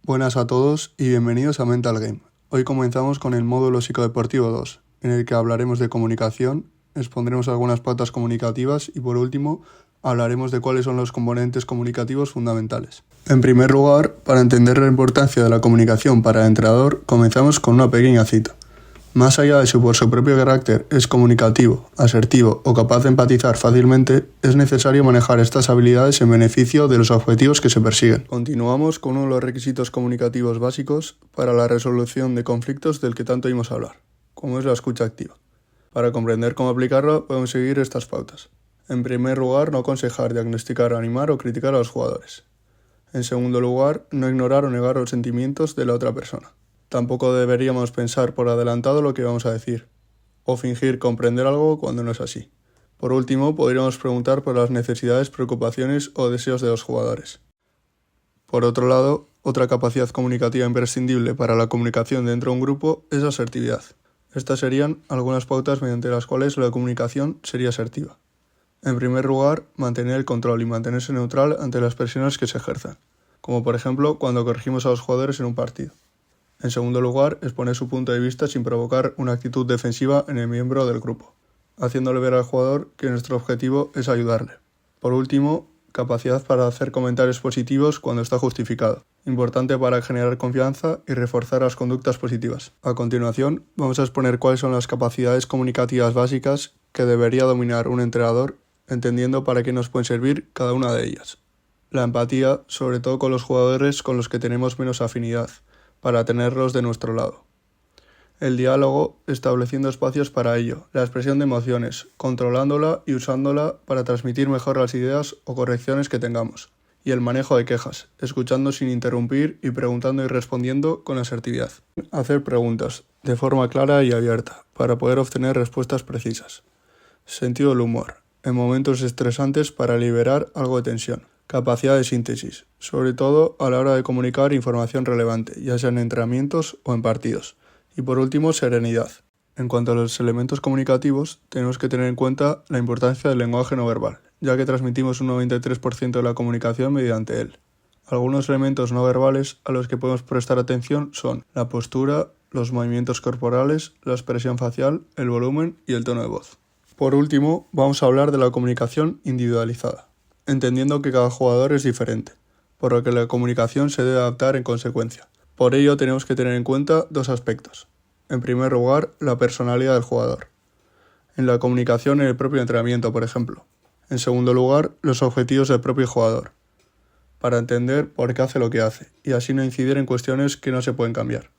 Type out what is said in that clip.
Buenas a todos y bienvenidos a Mental Game. Hoy comenzamos con el módulo psicodeportivo 2, en el que hablaremos de comunicación, expondremos algunas pautas comunicativas y por último hablaremos de cuáles son los componentes comunicativos fundamentales. En primer lugar, para entender la importancia de la comunicación para el entrenador, comenzamos con una pequeña cita. Más allá de si por su propio carácter es comunicativo, asertivo o capaz de empatizar fácilmente, es necesario manejar estas habilidades en beneficio de los objetivos que se persiguen. Continuamos con uno de los requisitos comunicativos básicos para la resolución de conflictos del que tanto oímos hablar, como es la escucha activa. Para comprender cómo aplicarla, podemos seguir estas pautas. En primer lugar, no aconsejar, diagnosticar, animar o criticar a los jugadores. En segundo lugar, no ignorar o negar los sentimientos de la otra persona. Tampoco deberíamos pensar por adelantado lo que vamos a decir, o fingir comprender algo cuando no es así. Por último, podríamos preguntar por las necesidades, preocupaciones o deseos de los jugadores. Por otro lado, otra capacidad comunicativa imprescindible para la comunicación dentro de un grupo es la asertividad. Estas serían algunas pautas mediante las cuales la comunicación sería asertiva. En primer lugar, mantener el control y mantenerse neutral ante las presiones que se ejerzan, como por ejemplo cuando corregimos a los jugadores en un partido. En segundo lugar, exponer su punto de vista sin provocar una actitud defensiva en el miembro del grupo, haciéndole ver al jugador que nuestro objetivo es ayudarle. Por último, capacidad para hacer comentarios positivos cuando está justificado, importante para generar confianza y reforzar las conductas positivas. A continuación, vamos a exponer cuáles son las capacidades comunicativas básicas que debería dominar un entrenador, entendiendo para qué nos pueden servir cada una de ellas. La empatía, sobre todo con los jugadores con los que tenemos menos afinidad, para tenerlos de nuestro lado. El diálogo, estableciendo espacios para ello, la expresión de emociones, controlándola y usándola para transmitir mejor las ideas o correcciones que tengamos. Y el manejo de quejas, escuchando sin interrumpir y preguntando y respondiendo con asertividad. Hacer preguntas, de forma clara y abierta, para poder obtener respuestas precisas. Sentido del humor, en momentos estresantes para liberar algo de tensión. Capacidad de síntesis, sobre todo a la hora de comunicar información relevante, ya sea en entrenamientos o en partidos. Y por último, serenidad. En cuanto a los elementos comunicativos, tenemos que tener en cuenta la importancia del lenguaje no verbal, ya que transmitimos un 93% de la comunicación mediante él. Algunos elementos no verbales a los que podemos prestar atención son la postura, los movimientos corporales, la expresión facial, el volumen y el tono de voz. Por último, vamos a hablar de la comunicación individualizada, entendiendo que cada jugador es diferente, por lo que la comunicación se debe adaptar en consecuencia. Por ello tenemos que tener en cuenta dos aspectos. En primer lugar, la personalidad del jugador. En la comunicación en el propio entrenamiento, por ejemplo. En segundo lugar, los objetivos del propio jugador, para entender por qué hace lo que hace, y así no incidir en cuestiones que no se pueden cambiar.